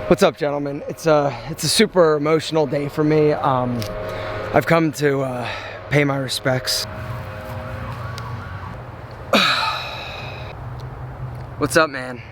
What's up, gentlemen? It's a super emotional day for me. I've come to pay my respects. What's up, man?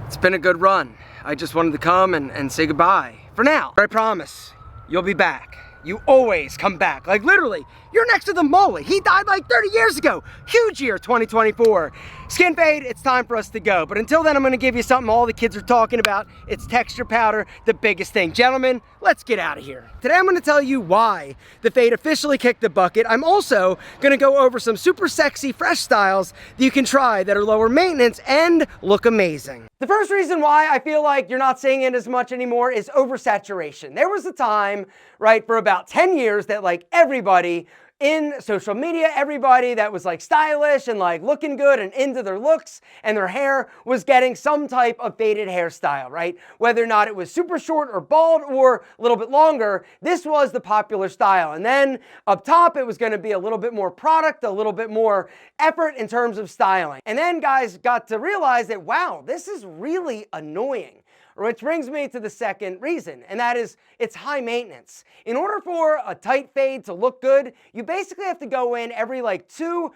It's been a good run. I just wanted to come and say goodbye for now. I promise you'll be back. You always come back. Like literally, you're next to the mullet. He died like 30 years ago. Huge year, 2024. Skin fade, it's time for us to go. But until then, I'm gonna give you something all the kids are talking about. It's texture powder, the biggest thing. Gentlemen, let's get out of here. Today, I'm gonna tell you why the fade officially kicked the bucket. I'm also gonna go over some super sexy, fresh styles that you can try that are lower maintenance and look amazing. The first reason why I feel like you're not seeing it as much anymore is oversaturation. There was a time, right, for about 10 years that like everybody in social media, everybody that was like stylish and like looking good and into their looks and their hair was getting some type of faded hairstyle, right? Whether or not it was super short or bald or a little bit longer, this was the popular style. And then up top, it was gonna be a little bit more product, a little bit more effort in terms of styling. And then guys got to realize that, wow, this is really annoying. Which brings me to the second reason, and that is it's high maintenance. In order for a tight fade to look good, you basically have to go in every like 2-3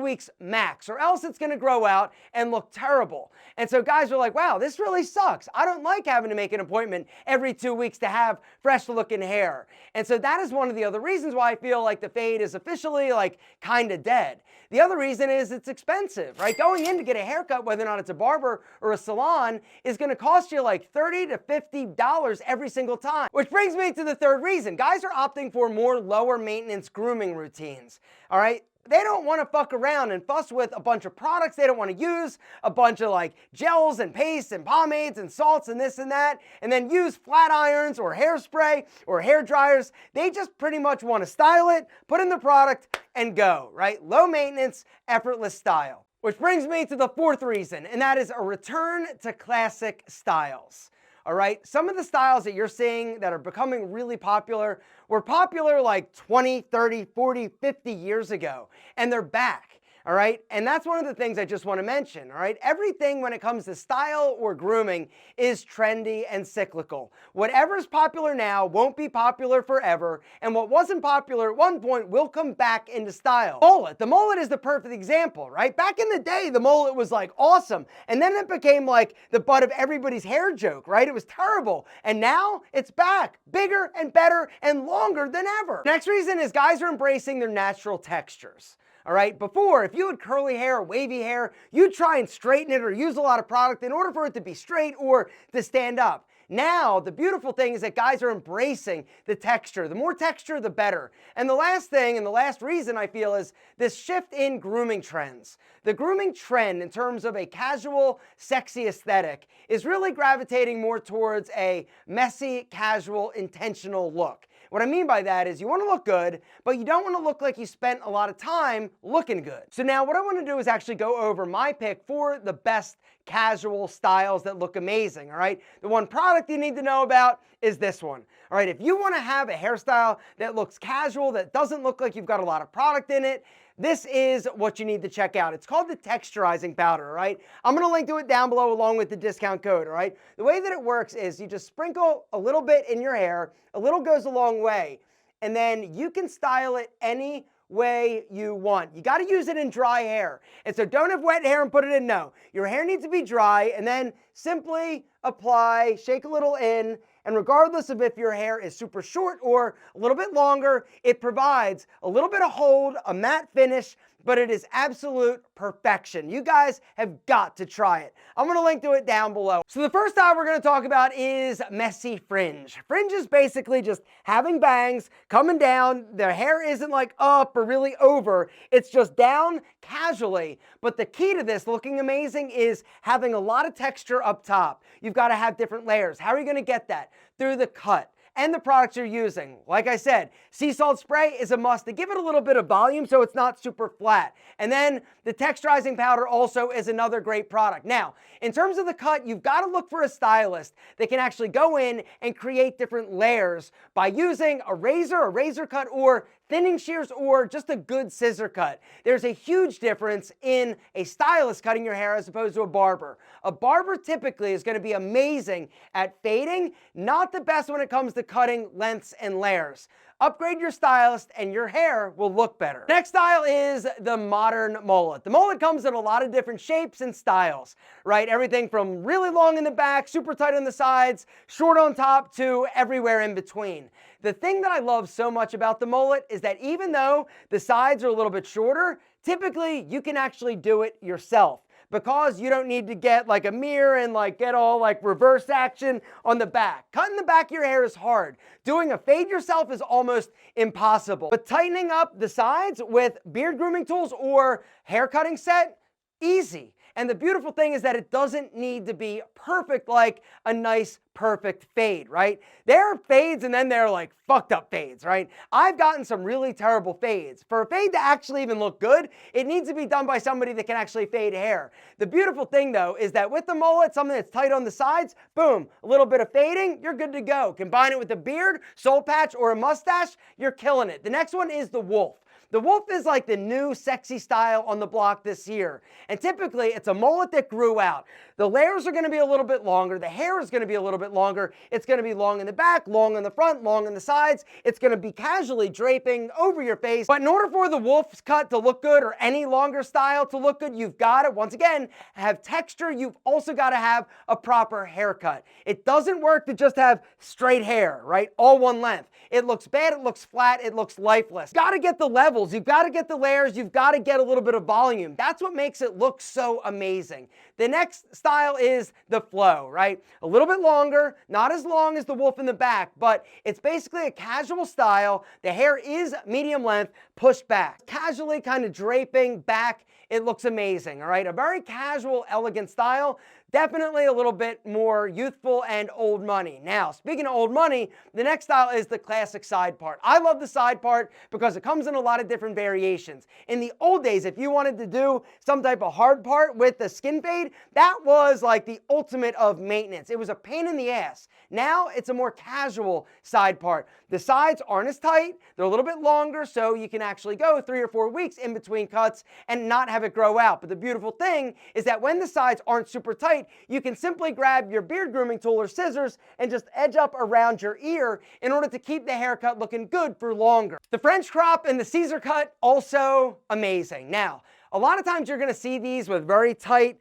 weeks max, or else it's gonna grow out and look terrible. And so guys are like, wow, this really sucks. I don't like having to make an appointment every 2 weeks to have fresh looking hair. And so that is one of the other reasons why I feel like the fade is officially like kind of dead. The other reason is it's expensive, right? Going in to get a haircut, whether or not it's a barber or a salon, is gonna cost you like $30 to $50 every single time. Which brings me to the third reason. Guys are opting for more lower maintenance grooming routines, all right? They don't want to fuck around and fuss with a bunch of products they don't want to use, a bunch of like gels and pastes and pomades and salts and this and that, and then use flat irons or hairspray or hair dryers. They just pretty much want to style it, put in the product, and go, right? Low maintenance, effortless style. Which brings me to the fourth reason, and that is a return to classic styles. All right, some of the styles that you're seeing that are becoming really popular were popular like 20, 30, 40, 50 years ago, and they're back. All right, and that's one of the things I just want to mention. All right, everything when it comes to style or grooming is trendy and cyclical. Whatever's popular now won't be popular forever, and what wasn't popular at one point will come back into style. Mullet. The mullet is the perfect example, right? Back in the day, the mullet was like awesome, and then it became like the butt of everybody's hair joke, right? It was terrible, and now it's back, bigger and better and longer than ever. Next reason is guys are embracing their natural textures. All right, before, if you had curly hair or wavy hair, you'd try and straighten it or use a lot of product in order for it to be straight or to stand up. Now, the beautiful thing is that guys are embracing the texture. The more texture, the better. And the last thing, and the last reason I feel, is this shift in grooming trends. The grooming trend in terms of a casual, sexy aesthetic is really gravitating more towards a messy, casual, intentional look. What I mean by that is you want to look good, but you don't want to look like you spent a lot of time looking good. So now what I want to do is actually go over my pick for the best casual styles that look amazing, all right? The one product you need to know about is this one, all right? If you want to have a hairstyle that looks casual, that doesn't look like you've got a lot of product in it, this is what you need to check out. It's called the Texturizing powder, all right? I'm gonna link to it down below along with the discount code, all right? The way that it works is you just sprinkle a little bit in your hair, a little goes a long way, and then you can style it any way you want. You gotta use it in dry hair. And so don't have wet hair and put it in, no. Your hair needs to be dry, and then simply apply, shake a little in, and regardless of if your hair is super short or a little bit longer, it provides a little bit of hold, a matte finish, but it is absolute perfection. You guys have got to try it. I'm gonna link to it down below. So the first style we're gonna talk about is messy fringe. Fringe is basically just having bangs coming down. The hair isn't like up or really over. It's just down casually. But the key to this looking amazing is having a lot of texture up top. You've got to have different layers. How are you gonna get that? Through the cut and the products you're using. Like I said, sea salt spray is a must to give it a little bit of volume so it's not super flat. And then the texturizing powder also is another great product. Now, in terms of the cut, you've got to look for a stylist that can actually go in and create different layers by using a razor cut, or thinning shears or just a good scissor cut. There's a huge difference in a stylist cutting your hair as opposed to a barber. A barber typically is going to be amazing at fading, not the best when it comes to cutting lengths and layers. Upgrade your stylist and your hair will look better. Next style is the modern mullet. The mullet comes in a lot of different shapes and styles, right? Everything from really long in the back, super tight on the sides, short on top, to everywhere in between. The thing that I love so much about the mullet is that even though the sides are a little bit shorter, typically you can actually do it yourself, because you don't need to get like a mirror and like get all like reverse action on the back. Cutting the back of your hair is hard. Doing a fade yourself is almost impossible. But tightening up the sides with beard grooming tools or hair cutting set, easy. And the beautiful thing is that it doesn't need to be perfect like a nice, perfect fade, right? There are fades and then there are like fucked up fades, right? I've gotten some really terrible fades. For a fade to actually even look good, it needs to be done by somebody that can actually fade hair. The beautiful thing though is that with the mullet, something that's tight on the sides, boom, a little bit of fading, you're good to go. Combine it with a beard, soul patch, or a mustache, you're killing it. The next one is the wolf. The wolf is like the new sexy style on the block this year. And typically it's a mullet that grew out. The layers are going to be a little bit longer. The hair is going to be a little bit longer. It's going to be long in the back, long in the front, long in the sides. It's going to be casually draping over your face. But in order for the wolf's cut to look good, or any longer style to look good, you've got to, once again, have texture. You've also got to have a proper haircut. It doesn't work to just have straight hair, right? All one length. It looks bad, it looks flat, it looks lifeless. Got to get the levels, you've got to get the layers, you've got to get a little bit of volume. That's what makes it look so amazing. The next style is the flow, right? A little bit longer, not as long as the wolf in the back, but it's basically a casual style. The hair is medium length, pushed back. Casually kind of draping back, it looks amazing, all right? A very casual, elegant style. Definitely a little bit more youthful and old money. Now, speaking of old money, the next style is the classic side part. I love the side part because it comes in a lot of different variations. In the old days, if you wanted to do some type of hard part with the skin fade, that was like the ultimate of maintenance. It was a pain in the ass. Now, it's a more casual side part. The sides aren't as tight, they're a little bit longer, so you can actually go 3 or 4 weeks in between cuts and not have it grow out. But the beautiful thing is that when the sides aren't super tight, you can simply grab your beard grooming tool or scissors and just edge up around your ear in order to keep the haircut looking good for longer. The French crop and the Caesar cut, also amazing. Now, a lot of times you're going to see these with very tight,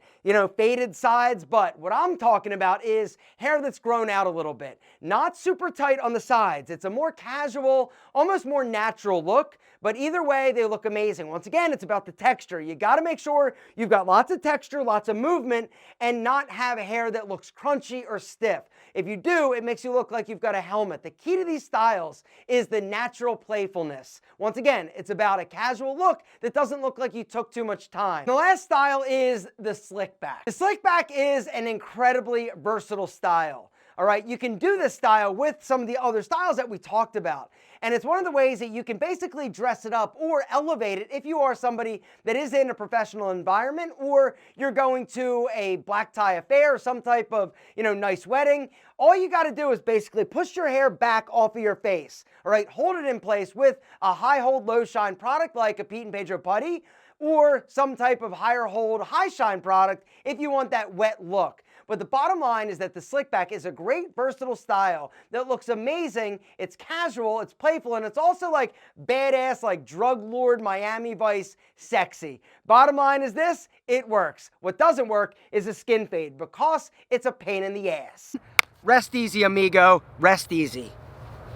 faded sides, but what I'm talking about is hair that's grown out a little bit. Not super tight on the sides. It's a more casual, almost more natural look, but either way, they look amazing. Once again, it's about the texture. You got to make sure you've got lots of texture, lots of movement, and not have hair that looks crunchy or stiff. If you do, it makes you look like you've got a helmet. The key to these styles is the natural playfulness. Once again, it's about a casual look that doesn't look like you took too much time. The last style is the slick back. The slick back is an incredibly versatile style. All right, you can do this style with some of the other styles that we talked about. And it's one of the ways that you can basically dress it up or elevate it if you are somebody that is in a professional environment, or you're going to a black tie affair or some type of, nice wedding. All you got to do is basically push your hair back off of your face. All right, hold it in place with a high hold, low shine product like a Pete and Pedro putty, or some type of higher hold, high shine product if you want that wet look. But the bottom line is that the slick back is a great versatile style that looks amazing. It's casual, it's playful, and it's also like badass, like drug lord Miami Vice sexy. Bottom line is this, it works. What doesn't work is a skin fade because it's a pain in the ass. Rest easy, amigo, rest easy.